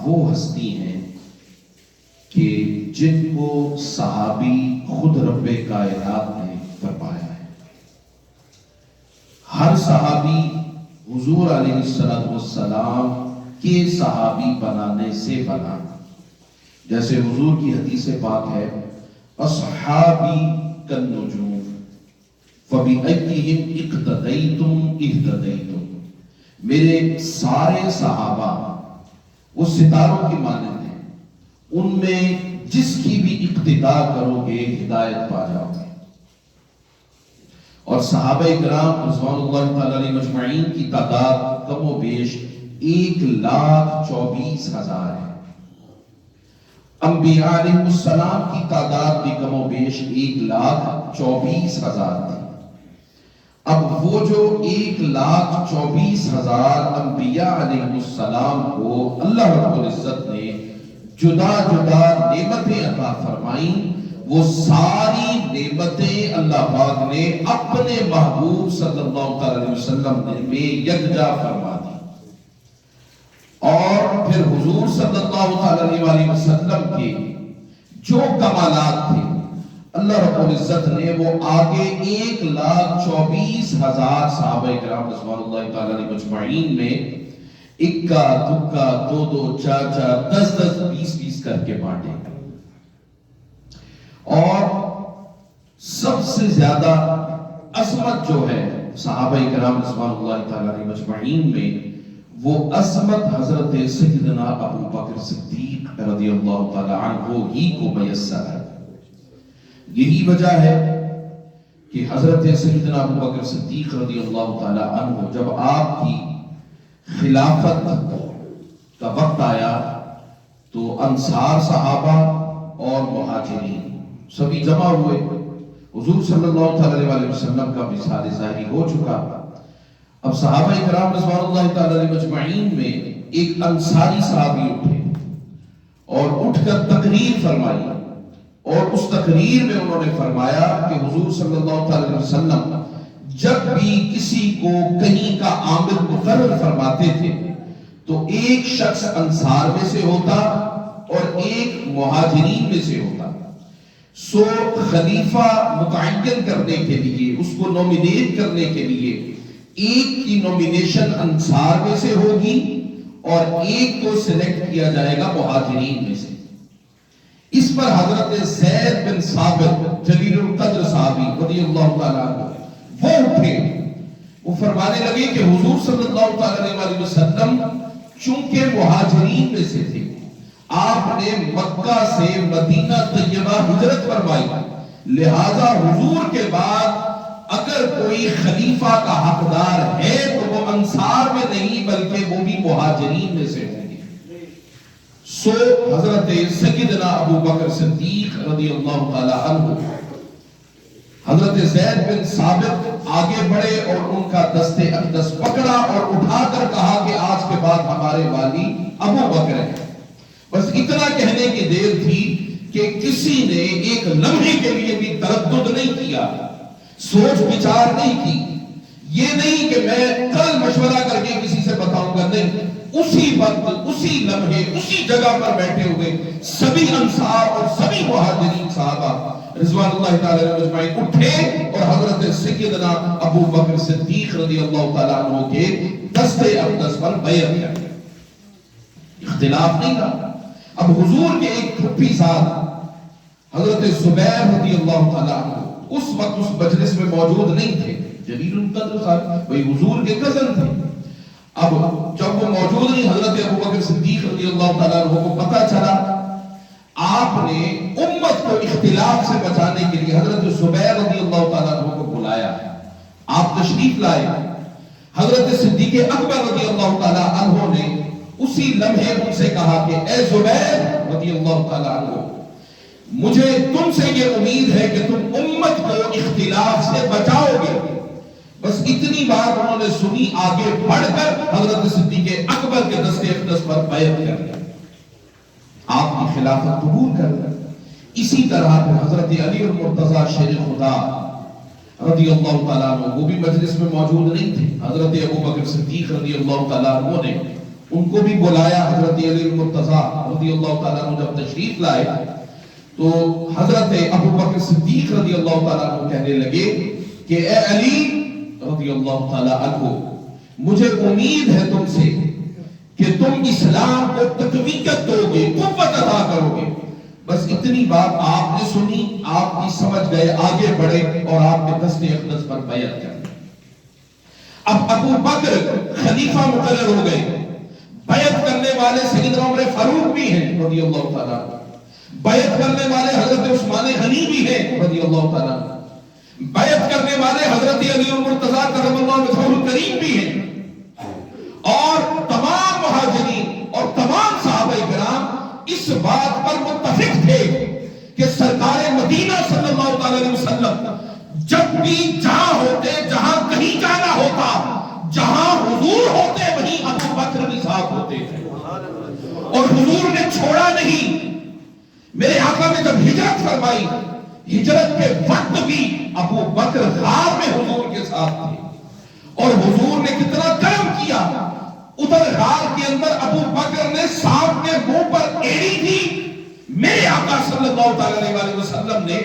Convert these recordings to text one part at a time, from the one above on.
وہ ہستی ہیں کہ جن کو صحابی خود رب کائنات نے فرمایا ہے. ہر صحابی حضور علیہ السلام کے صحابی بنانے سے بنا. جیسے حضور کی حدیث پاک ہے اصحابی کالنجوم فبأیہم اقتدیتم اہتدیتم. میرے سارے صحابہ وہ ستاروں کی مانند ہیں، ان میں جس کی بھی اقتداء کرو گے ہدایت پا جاؤ گے. اور صحابہ کرام رضوان اللہ تعالی علیہ مجمعین کی تعداد کم و بیش 1,24,000 ہے. انبیاء علیہ السلام کی تعداد بھی کم و بیش 1,24,000 تھی. اب وہ جو 1,24,000 انبیاء علیہ السلام کو اللہ رب العزت نے جدا جدا نعمتیں عطا فرمائیں، وہ ساری نعمتیں اللہ پاک نے اپنے محبوب صلی اللہ علیہ وسلم میں یکجا فرما دی. اور پھر حضور صلی اللہ علیہ وسلم کے جو کمالات تھے اللہ رب العزت نے وہ آگے 1,24,000 صحابہ کرام رضوان اللہ تعالی علیہ مجمعین میں اکا دکا دو دو چار چار 10 20 کر کے بانٹے. اور سب سے زیادہ عظمت جو ہے صحابہ کرام رضوان اللہ تعالی علیہ مجمعین میں، وہ عظمت حضرت سیدنا ابو بکر صدیق رضی اللہ تعالی عنہ ہی کو میسر ہے. یہی وجہ ہے کہ حضرت سیدنا ابو بکر صدیق رضی اللہ تعالی عنہ جب آپ کی خلافت کا وقت آیا تو انصار صحابہ اور مہاجرین سبھی جمع ہوئے. حضور صلی اللہ علیہ وسلم کا مثال ظاہری ہو چکا. اب صحابہ کرام رضوان اللہ تعالی علیہ مجمعین میں ایک انصاری صحابی اٹھے اور اٹھ کر تقریر فرمائی، اور اس تقریر میں انہوں نے فرمایا کہ حضور صلی اللہ علیہ وسلم جب بھی کسی کو کہیں کا عامل مقرر فرماتے تھے تو ایک شخص انصار میں سے ہوتا اور ایک مہاجرین میں سے ہوتا. سو خلیفہ متعین کرنے کے لیے، اس کو نومینیٹ کرنے کے لیے ایک کی نومینیشن انصار میں سے ہوگی اور ایک کو سلیکٹ کیا جائے گا مہاجرین میں سے. اس پر حضرت زید بن ثابت جلیل القدر صحابی رضی اللہ تعالی عنہ وہ اٹھے، وہ فرمانے لگے کہ حضور صلی اللہ علیہ وسلم چونکہ مہاجرین میں سے تھے، آپ نے مکہ سے مدینہ طیبہ ہجرت فرمائی، لہذا حضور کے بعد اگر کوئی خلیفہ کا حقدار ہے تو وہ انصار میں نہیں بلکہ وہ بھی مہاجرین میں سے ہوں گے. سو حضرت سیدنا ابو بکر صدیق رضی اللہ تعالی عنہ حضرت زید بن ثابت آگے بڑھے اور ان کا دست اقدس پکڑا اور اٹھا کر کہا کہ آج کے بعد ہمارے والی ابو بکر ہے. بس اتنا کہنے کی دیر تھی کہ کسی نے ایک لمحے کے لیے بھی تردد نہیں کیا، سوچ بچار نہیں کی. یہ نہیں کہ میں کل مشورہ کر کے کسی سے بتاؤں گا، نہیں، اسی وقت اسی لمحے اسی جگہ پر بیٹھے ہوئے سبھی انصار اور سبھی مہاجرین صحابہ رضوان اللہ تعالی علیہ مجمعین اٹھے اور حضرت سیدنا ابو بکر صدیق رضی اللہ تعالی عنہ کے دست اقدس پر بیعت کیا. اختلاف نہیں تھا. اب حضور کے ایک پھپھی صاحب حضرت زبیر رضی اللہ تعالی عنہ اس وقت اس مجلس میں موجود نہیں تھے. جلیل القدر صاحب وہی حضور کے کزن تھے. اب جب وہ موجود نہیں، حضرت ابو بکر صدیق رضی اللہ تعالیٰ عنہ کو پتہ چلا، آپ نے امت کو اختلاف سے بچانے کے لیے حضرت زبیر رضی اللہ تعالیٰ عنہ کو بلایا. آپ تشریف لائے. حضرت صدیق اکبر رضی اللہ تعالیٰ عنہ نے اسی لمحے ان سے کہا کہ اے زبیر رضی اللہ تعالیٰ عنہ، مجھے تم سے یہ امید ہے کہ تم امت کو اختلاف سے بچاؤ گے. بس اتنی بات انہوں نے سنی، آگے بڑھ کر حضرت صدیق اکبر کے دست اقدس پر بیعت کر لیا، آپ کی خلافت قبول کر لیا. اسی طرح پھر حضرت علی المرتضی شیر خدا رضی اللہ تعالیٰ عنہ وہ بھی مجلس میں موجود نہیں تھے. حضرت ابو بکر صدیق رضی اللہ تعالیٰ عنہ نے ان کو بھی بلایا. حضرت علی المرتضی رضی اللہ تعالیٰ عنہ جب تشریف لائے تو حضرت ابو بکر صدیق رضی اللہ تعالیٰ عنہ کہنے لگے کہ اے علی رضی اللہ تعالیٰ عنہ، مجھے امید ہے تم سے کہ تم اسلام کو تقویت دو گے، قوت عطا کرو گے. بس اتنی بات آپ نے سنی، آپ بھی سمجھ گئے، آگے بڑھے اور آپ کے دست اقدس پر بیعت کر دی. اب ابو بکر خلیفہ مقرر ہو گئے. بیعت کرنے والے سیدنا عمر فاروق بھی ہیں رضی اللہ تعالیٰ، بیعت کرنے والے حضرت عثمان غنی بھی ہیں رضی اللہ تعالیٰ، بیعت کرنے والے حضرت علی المرتضیٰ کرم اللہ وجہہ الکریم بھی ہیں، اور تمام مہاجرین اور تمام صحابہ کرام اس بات پر متفق تھے کہ سرکار مدینہ صلی اللہ علیہ وسلم جب بھی جہاں ہوتے، جہاں کہیں جانا ہوتا، جہاں حضور ہوتے وہیں ابو بکر بھی ساتھ ہوتے تھے. اور حضور نے چھوڑا نہیں. میرے آقا نے جب ہجرت فرمائی، ہجرت کے وقت بھی ابو بکر غار میں حضور کے ساتھ تھے. اور حضور نے کتنا کرم کیا، ادھر غار کے اندر ابو بکر نے سانپ کے منہ پر ایڑی تھی. میرے آقا صلی اللہ علیہ وسلم نے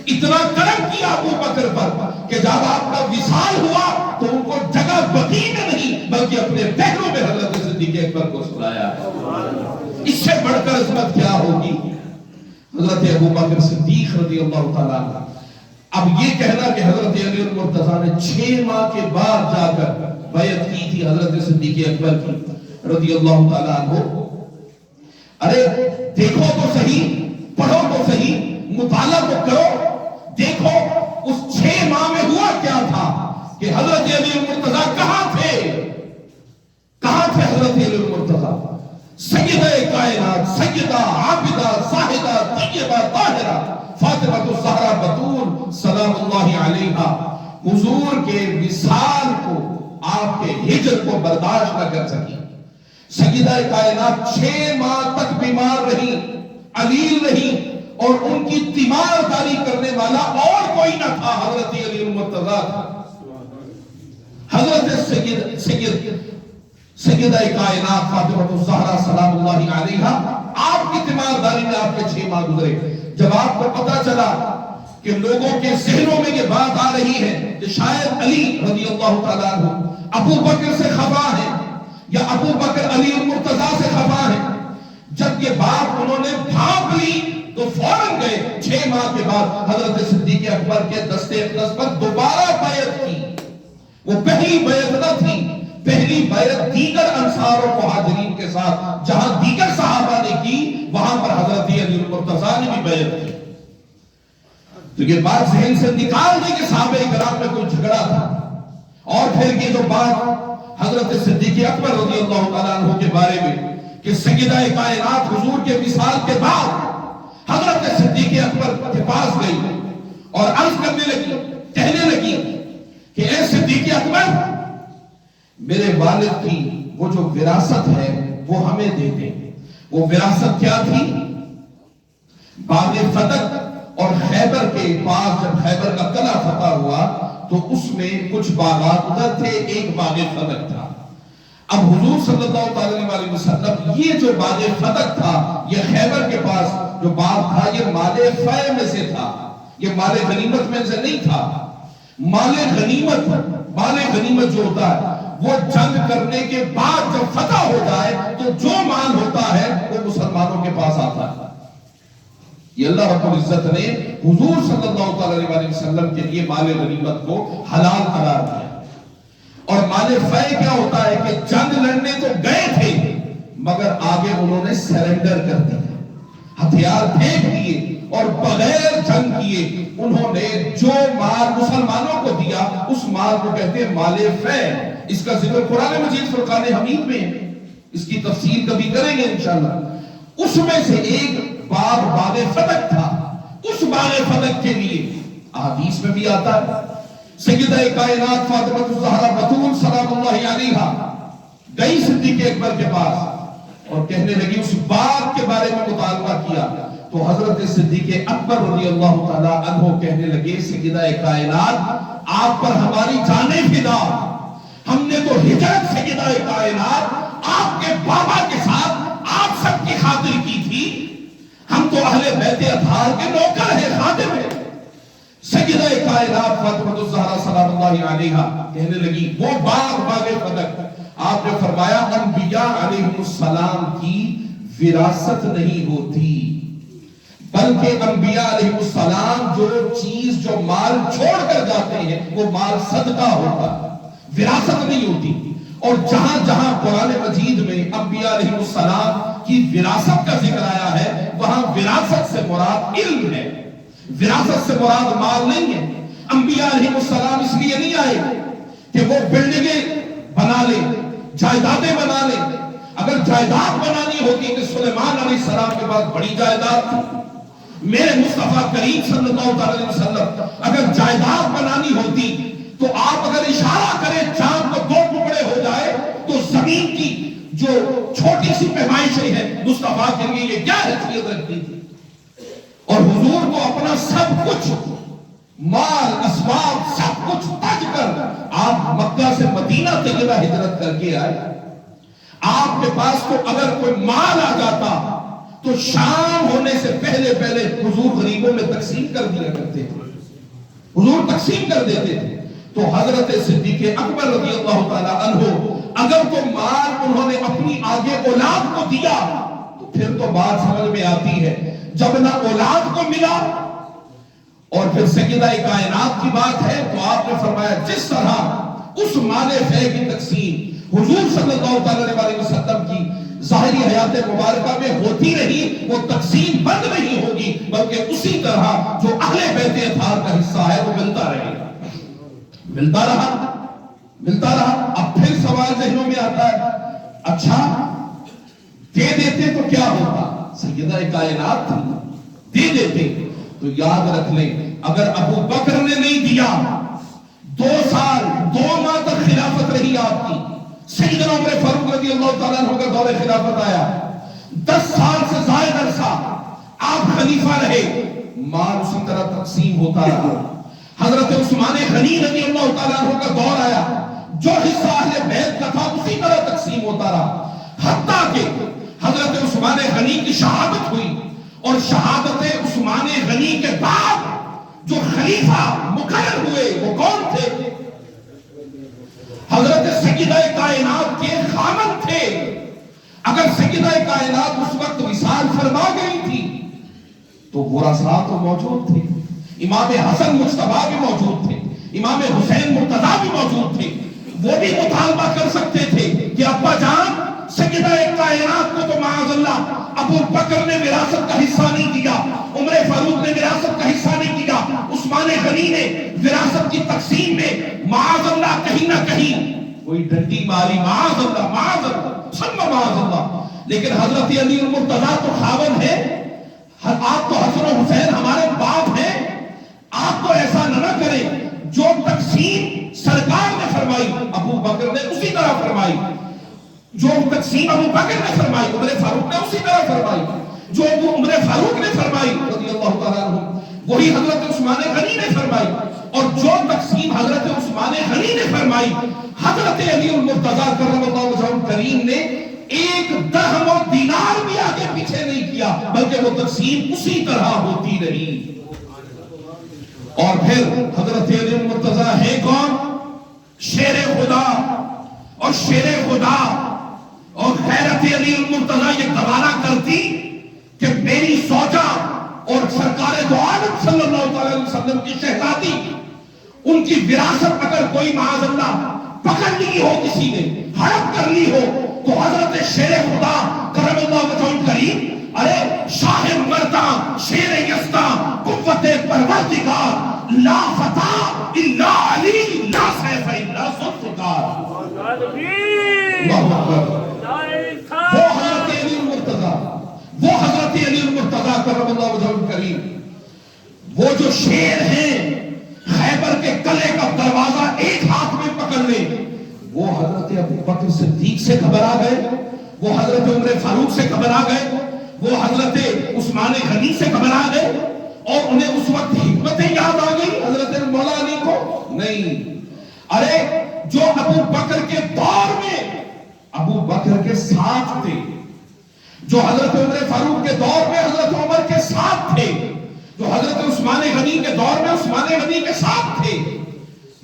اتنا کرم کیا ابو بکر پر کہ جب آپ کا وصال ہوا تو ان کو جگہ بقیع میں نہیں بلکہ اپنے پہلو میں حضرت صدیق اکبر کو سلایا. اس سے بڑھ کر عظمت کیا ہوگی. حضرت ابو بکر صدیق رضی اللہ تعالیٰ عنہ. اب یہ کہنا کہ حضرت علی المرتضیٰ نے 6 ماہ کے بعد جا کر بیعت کی تھی حضرت صدیق اکبر کی رضی اللہ تعالیٰ عنہ. ارے دیکھو تو صحیح، پڑھو تو صحیح، مطالعہ تو کرو، دیکھو اس 6 ماہ میں ہوا کیا تھا کہ حضرت علی المرتضیٰ کہاں تھے. کہاں تھے حضرت علی المرتضیٰ؟ سیدہ کائنات، سیدہ عابدہ زاہدہ طیبہ طاہرہ فاطمہ الزہرا بتول سلام اللہ علیہا حضور کے وصال کو، آپ کے ہجر کو برداشت نہ کر سکی. سیدہ کائنات 6 ماہ تک بیمار رہی، علیل رہی، اور ان کی تیمارداری کرنے والا اور کوئی نہ تھا، حضرت علی المرتضیٰ تھا. حضرت سیدہ کائنات فاطمہ الزہرا سلام اللہ علیہا آپ کی تیمارداری میں آپ کے 6 ماہ گزرے. جب آپ کو پتا چلا کہ لوگوں کے ذہنوں میں یہ بات آ رہی ہے کہ شاید علی رضی اللہ تعالیٰ عنہ ابو بکر سے خفا ہے یا ابو بکر علی المرتضیٰ سے خفا ہے، جب یہ بات انہوں نے بھانپ لی تو فوراً گئے 6 ماہ کے بعد حضرت صدیق اکبر کے دست اقدس پر دوبارہ بیعت کی. وہ پہلی بیعت نہ تھی، پہلی بیعت دیگر انصار و مہاجرین کے ساتھ جہاں دیگر صحابہ نے کی وہاں پر حضرت علی المرتضیٰ نے بھی بیعت کی. تو یہ بات ذہن سے نکال دی کہ صحابہ کرام میں کوئی جھگڑا تھا. اور پھر یہ جو بات حضرت صدیق اکبر رضی اللہ تعالیٰ عنہ کے بارے میں کہ سیدہ کائنات حضور کے وصال کے بعد حضرت صدیق اکبر کے پاس گئی اور عرض کرنے لگی، کہنے لگی کہ اے صدیق اکبر، میرے والد کی وہ جو وراثت ہے وہ ہمیں دے دیں. وہ وراثت کیا تھی؟ باغ فتح اور خیبر کے پاس جب خیبر کا قلعہ فتح ہوا تو اس میں کچھ باغات ادھر تھے، ایک باغ فتح تھا. اب حضور صلی اللہ علیہ وسلم یہ جو باغ فتح تھا، یہ خیبر کے پاس جو باغ تھا، یہ مال فیع میں سے تھا، یہ مال غنیمت میں سے نہیں تھا. مال غنیمت جو ہوتا ہے وہ جنگ کرنے کے بعد جب فتح ہو جائے تو جو مال ہوتا ہے وہ مسلمانوں کے پاس آتا ہے. یہ اللہ رب العزت نے حضور صلی اللہ علیہ وسلم کے لیے مال غنیمت کو حلال قرار دیا. اور مال فیع کیا ہوتا ہے کہ جنگ لڑنے تو گئے تھے مگر آگے انہوں نے سرنڈر کر دیا، ہتھیار پھینک دیے اور بغیر جنگ کیے انہوں نے جو مال مسلمانوں کو دیا اس مال کو کہتے ہیں مال فیع. اس کا ذکر قرآن مجید فرقان حمید میں ہے، اس کی تفصیل کبھی کریں گے انشاءاللہ. اس میں سے ایک باغ فتح تھا. اس باغ فتح کے لیے احادیث میں بھی آتا ہے سیدہ کائنات فاطمہ الزہرا بتول سلام اللہ علیہا گئی صدیق اکبر کے پاس اور کہنے لگی، اس باغ کے بارے میں مطالبہ کیا تو حضرت صدیق اکبر رضی اللہ تعالیٰ عنہ کہنے لگے، سیدہ کائنات آپ پر ہماری جانیں فدا، ہم نے تو ہجرت سیدہ کائنات آپ کے بابا کے ساتھ آپ سب کی خاطر کی تھی، کی، ہم تو اہل بیت اطہار کے نوکر ہیں، خادم ہیں۔ سیدہ کائنات فاطمہ الزہرا سلام اللہ علیہا کہنے لگی، وہ باغ فدق، آپ نے فرمایا انبیاء علیہ السلام کی وراثت نہیں ہوتی، بلکہ انبیاء علیہ السلام جو چیز جو مال چھوڑ کر جاتے ہیں وہ مال صدقہ ہوتا ہے، وراثت نہیں ہوتی۔ اور جہاں جہاں قرآن مجید میں انبیاء علیہ السلام کی وراثت کا ذکر آیا ہے، وہاں وراثت سے مراد علم ہے، وراثت سے مراد مال نہیں ہے۔ انبیاء علیہ السلام اس لیے نہیں آئے کہ وہ بلڈنگیں بنا لیں، جائیدادیں بنا لیں۔ اگر جائیداد بنانی ہوتی کہ سلیمان علیہ السلام کے پاس بڑی جائیداد تھی، میرے مصطفیٰ کریم صلی اللہ علیہ وسلم اگر جائیداد بنانی ہوتی تو آپ اگر اشارہ کریں چاند کو دو ٹکڑے ہو جائے تو زمین کی جو چھوٹی سی پیمائشیں ہیں مصطفیٰ کے لیے یہ کیا حیثیت رکھتی تھی؟ اور حضور کو اپنا سب کچھ مال اسباب سب کچھ تج کر آپ مکہ سے مدینہ طیبہ ہجرت کر کے آئے۔ آپ کے پاس تو اگر کوئی مال آ جاتا تو شام ہونے سے پہلے پہلے حضور غریبوں میں تقسیم کر دیا کرتے تھے، حضور تقسیم کر دیتے تھے۔ تو حضرت صدیق اکبر رضی اللہ تعالی عنہ اگر تو مال انہوں نے اپنی آگے اولاد کو دیا تو پھر تو بات سمجھ میں آتی ہے، جب نہ اولاد کو ملا اور پھر سیدہ کائنات کی بات ہے تو آپ نے فرمایا جس طرح اس مال فے کی تقسیم حضور صلی اللہ علیہ وسلم کی ظاہری حیات مبارکہ میں ہوتی رہی، وہ تقسیم بند نہیں ہوگی، بلکہ اسی طرح جو اہل بیت اطہار کا حصہ ہے وہ ملتا رہے گا، ملتا رہا۔ اب پھر سوال ذہنوں میں آتا ہے، اچھا دے دیتے تو کیا ہوتا؟ سیدہ کائنات تھی، دے دیتے تو یاد رکھ لیں اگر ابو بکر نے نہیں دیا 2 سال 2 ماہ تک خلافت رہی آپ کی، سیدنا عمر فاروق رضی اللہ تعالیٰ عنہ کا دور خلافت آیا، 10 سال سے زائد عرصہ آپ خلیفہ رہے، مال اسی طرح تقسیم ہوتا رہا۔ حضرت عثمان غنی رضی اللہ تعالیٰ عنہ کا دور آیا، جو حصہ اہل بیت کا تھا اسی طرح تقسیم ہوتا رہا، حتیٰ کہ حضرت عثمان غنی کی شہادت ہوئی، اور شہادت عثمان غنی کے بعد جو خلیفہ مقرر ہوئے وہ کون تھے؟ حضرت سیدہ کائنات کے خامن تھے۔ اگر سیدہ کائنات اس وقت وصال فرما گئی تھی تو ورثاء تو موجود تھے، امام حسن مجتبیٰ بھی موجود تھے، امام حسین مرتضیٰ بھی موجود تھے، وہ بھی مطالبہ کر سکتے تھے کہ ابا جان سیدہ کائنات کو تو معاذ اللہ ابو بکر نے وراثت کا حصہ نہیں دیا، عمر فاروق نے وراثت کا حصہ نہیں دیا، عثمان غنی نے وراثت کی تقسیم میں معاذ اللہ کہیں نہ کہیں کوئی ڈنڈی ماری، معاذ اللہ سب معاذ اللہ۔ لیکن حضرت علی المرتضیٰ تو خاون ہے، آپ تو حسن و حسین ہمارے باپ ہیں، آپ تو ایسا نہ کریں، جو تقسیم سرکار نے فرمائی ابو بکر نے اسی طرح فرمائی، جو تقسیم ابو بکر نے فرمائی عمر فاروق نے اسی طرح فرمائی، جو عمر فاروق نے فرمائی رضی اللہ تعالیٰ عنہ وہی حضرت عثمان غنی نے فرمائی، اور جو تقسیم حضرت عثمان غنی نے فرمائی حضرت علی المرتضیٰ کرم اللہ وجہہ الکریم نے 1 درہم و دینار بھی آگے پیچھے نہیں کیا، بلکہ وہ تقسیم اسی طرح ہوتی رہی۔ اور پھر حضرت علی المرتضیٰ ہے کون؟ شیر خدا، اور شیر خدا اور غیرت علی المرتضیٰ یہ گوارا کرتی کہ میری زوجہ اور سرکار دو عالم صلی اللہ علیہ وسلم کی شہزادی ان کی وراثت اگر کوئی معاذ اللہ پکڑ لی ہو، کسی نے ہڑپ کر لی ہو، تو حضرت شیر خدا کرم اللہ وجہہ الکریم، ارے شاہ مرداں شیر یزداں قوت پروردگار، لا فتح الا علی لا سیف الا ذوالفقار، اللہ اکبر۔ وہ حضرت علی المرتضیٰ، وہ حضرت علی المرتضیٰ کرم اللہ وجہہ الکریم، وہ جو شیر ہیں خیبر کے قلعے کا دروازہ ایک ہاتھ میں پکڑ لیں، وہ حضرت ابو بکر صدیق سے گھبرا گئے، وہ حضرت عمر فاروق سے گھبرا گئے، وہ حضرت عثمان غنی سے گھبرا گئے، اور انہیں اس وقت حکمتیں یاد آ گئی حضرت مولا علی کو؟ نہیں، ارے جو ابو بکر کے دور میں ابو بکر کے ساتھ تھے، جو حضرت عمر فاروق کے دور میں حضرت عمر کے ساتھ تھے، جو حضرت عثمان غنی کے دور میں عثمان غنی کے ساتھ تھے،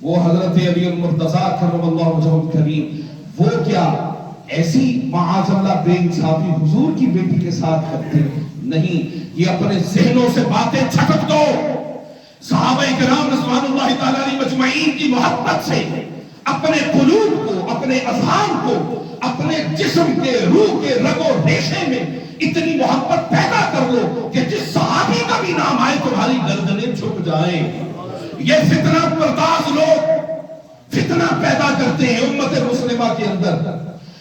وہ حضرت علی المرتضیٰ کرم اللہ وجہہ الکریم، وہ کیا ایسی معاذ اللہ بے انصافی حضور کی بیٹی کے ساتھ کرتے؟ نہیں، یہ اپنے ذہنوں سے باتیں چھٹک دو۔ صحابہ کرام رضوان اللہ تعالی علیہ مجمعین کی محبت سے اپنے قلوب کو، اپنے اذہان کو، اپنے جسم کے، روح کے رگ و ریشے میں اتنی محبت پیدا کر لو کہ جس صحابی کا بھی نام آئے تمہاری گردنیں جھک جائیں۔ یہ فتنہ پرداز لوگ فتنہ پیدا کرتے ہیں امت مسلمہ کے اندر۔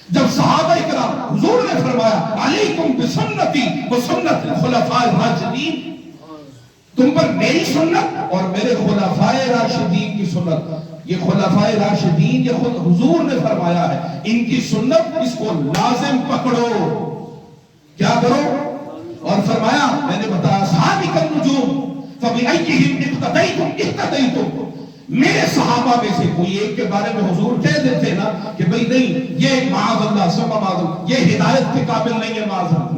جب صحابہ کرام، حضور نے فرمایا علیکم بسنتی و سنت الخلفاء الراشدین، تم پر میری سنت اور میرے خلفاء راشدین کی سنت۔ یہ خلفاء راشدین یہ خود حضور نے فرمایا ہے، ان کی سنت، اس کو لازم پکڑو۔ کیا کرو؟ اور فرمایا، میں نے بتایا صحابہ النجوم فبأیہم اقتدیتم اہتدیتم، میرے صحابہ میں سے کوئی ایک کے بارے میں حضور کہہ دیتے نا کہ بھئی نہیں، یہ معاذ اللہ ثم معاذ اللہ، یہ ہدایت کے قابل نہیں ہے، معاذ اللہ۔